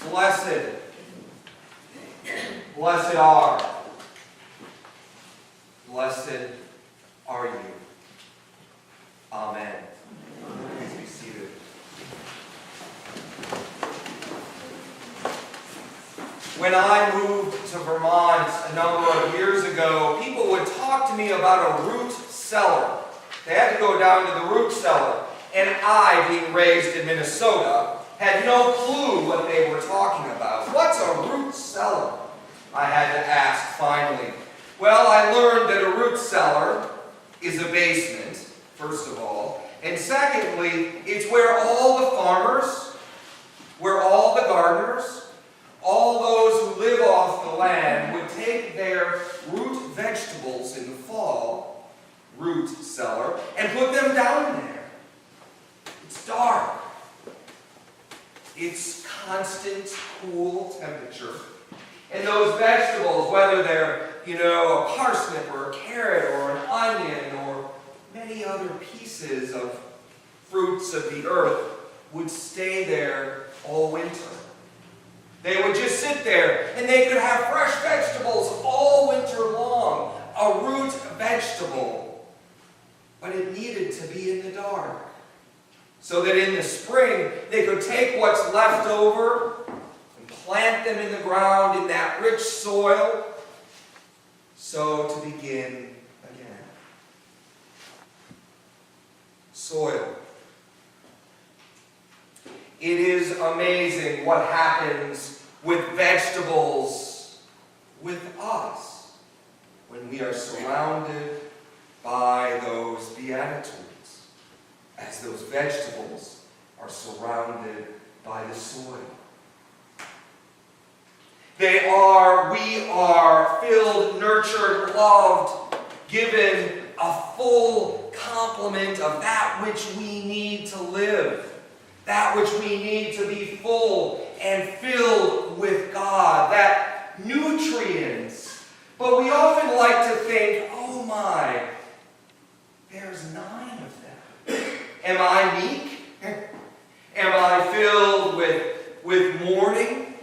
Blessed, blessed are, blessed are you. Amen. Please be seated. When I moved to Vermont a number of years ago, people would talk to me about a root cellar. They had to go down to the root cellar. And I, being raised in Minnesota, had no clue what they were talking about. What's a root cellar? I had to ask finally. Well, I learned that a root cellar is a basement, first of all. And secondly, it's where all the farmers, where all the gardeners, all those who live off the land would take their root vegetables in the fall, root cellar, and put them down there. It's dark. It's constant cool temperature. And those vegetables, whether they're, a parsnip or a carrot or an onion or many other pieces of fruits of the earth, would stay there all winter. They would just sit there and they could have fresh vegetables all winter long. A root vegetable. But it needed to be in the dark. So that in the spring, they could take what's left over and plant them in the ground in that rich soil. So to begin again. Soil. It is amazing what happens with vegetables with us when we are surrounded by those beatitudes. As those vegetables are surrounded by the soil. We are filled, nurtured, loved, given a full complement of that which we need to live, that which we need to be full and filled with God, that nutrients. But we often like to think, oh my, there's 9 of them. Am I meek? Am I filled with mourning?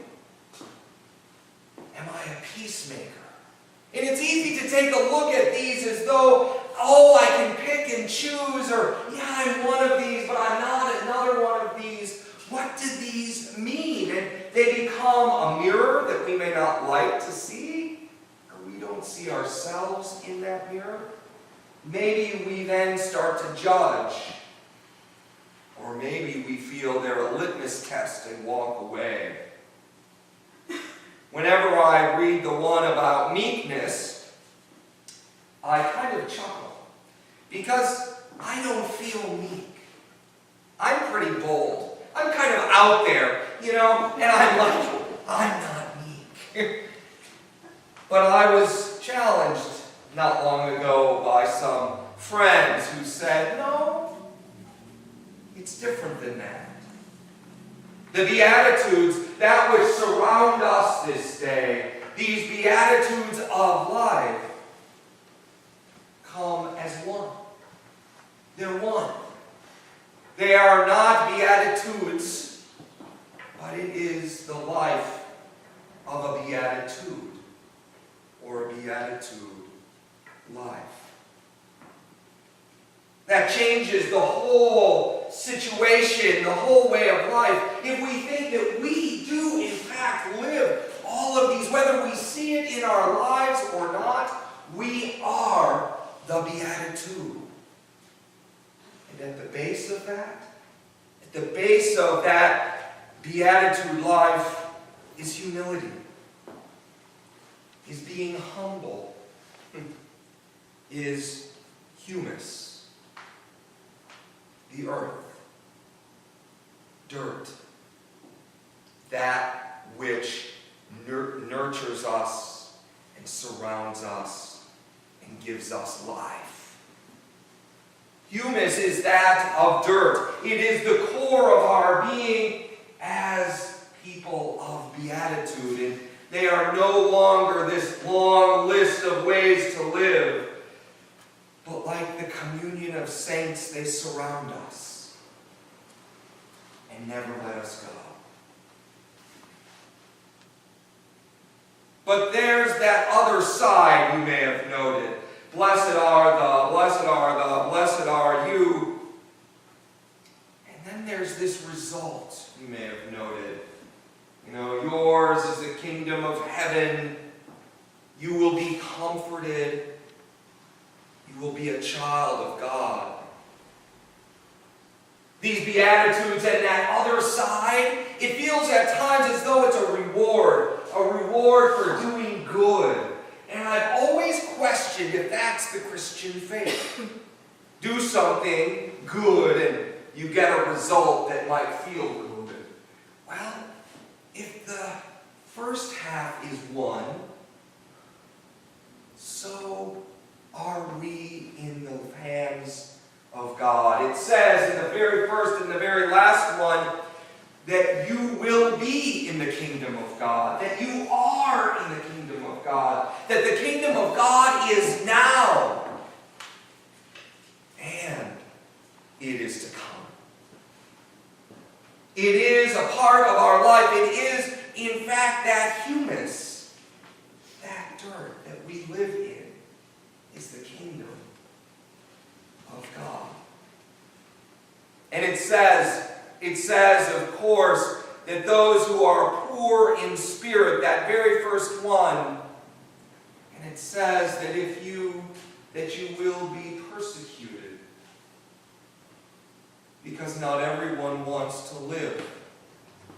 Am I a peacemaker? And it's easy to take a look at these as though, I can pick and choose, or, I'm one of these, but I'm not another one of these. What do these mean? And they become a mirror that we may not like to see, or we don't see ourselves in that mirror. Maybe we then start to judge. Or maybe we feel they're a litmus test and walk away. Whenever I read the one about meekness, I kind of chuckle. Because I don't feel meek. I'm pretty bold. I'm kind of out there, and I'm like, I'm not meek. But I was challenged not long ago by some friends who said, no, it's different than that. The Beatitudes, that which surround us this day, these Beatitudes of life, come as one. They're one. They are not Beatitudes, but it is the life of a Beatitude, or a Beatitude life. That changes the whole situation, the whole way of life. If we think that we do, in fact, live all of these, whether we see it in our lives or not, we are the Beatitude. And at the base of that Beatitude life is humility, is being humble, is humus. The earth, dirt, that which nurtures us and surrounds us and gives us life. Humus is that of dirt. It is the core of our being as people of beatitude. And they are no longer this long list of ways to live. But like the communion of saints, they surround us and never let us go. But there's that other side you may have noted. Blessed are the, blessed are the, blessed are you. And then there's this result you may have noted. You know, yours is the kingdom of heaven. You will be comforted. You will be a child of God. These Beatitudes and that other side, it feels at times as though it's a reward for doing good. And I've always questioned if that's the Christian faith. Do something good and you get a result that might feel good. Well, if the first half is one, so are we in the hands of God. It says in the very first and the very last one that you will be in the kingdom of God, that you are in the kingdom of God, that the kingdom of God is now, and it is to come. It is a part of our life. It is, in fact, that humus, that dirt that we live in, is the kingdom of God. And it says, of course, that those who are poor in spirit, that very first one, and it says that you will be persecuted. Because not everyone wants to live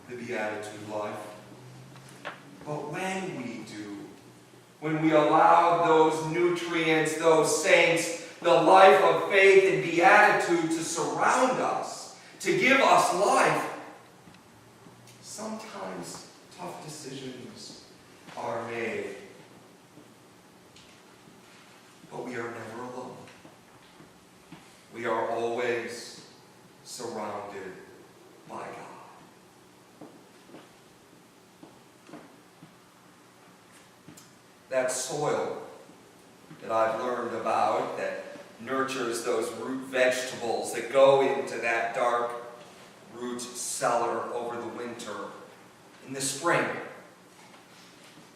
the Beatitude life. But when we do, when we allow those nutrients, those saints, the life of faith and beatitude to surround us, to give us life, sometimes tough decisions are made. But we are never alone. We are always surrounded by God. That soil that I've learned about that nurtures those root vegetables that go into that dark root cellar over the winter. In the spring,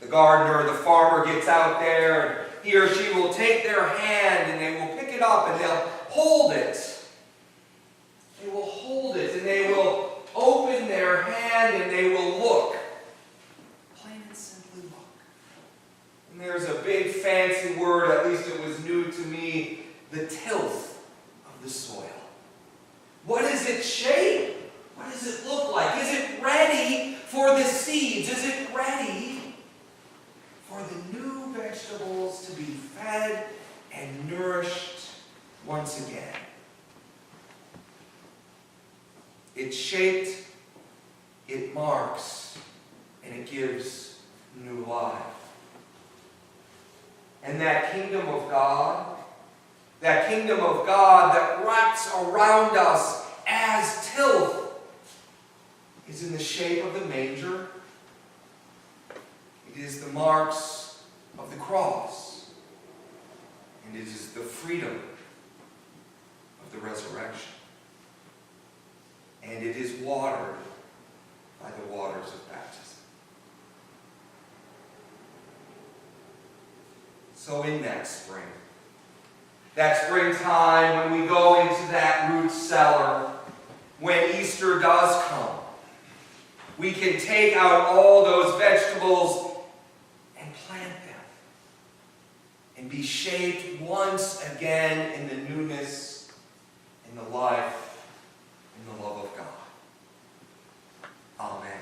the gardener, the farmer gets out there, and he or she will take their hand and they will pick it up and they'll hold it. They will hold it and they will open their hand and they will look. Plain and simply look. And there's a big fancy word, at least it was new to me, the tilth of the soil. What is its shape? What does it look like? Is it ready for the seeds? Is it ready for the new vegetables to be fed and nourished once again? It's shaped, it marks, and it gives new life. And that kingdom of God that wraps around us as tilth, is in the shape of the manger. It is the marks of the cross. And it is the freedom of the resurrection. And it is watered by the waters of baptism. So in that springtime when we go into that root cellar, when Easter does come, we can take out all those vegetables and plant them and be shaped once again in the newness, in the life, in the love of God. Amen.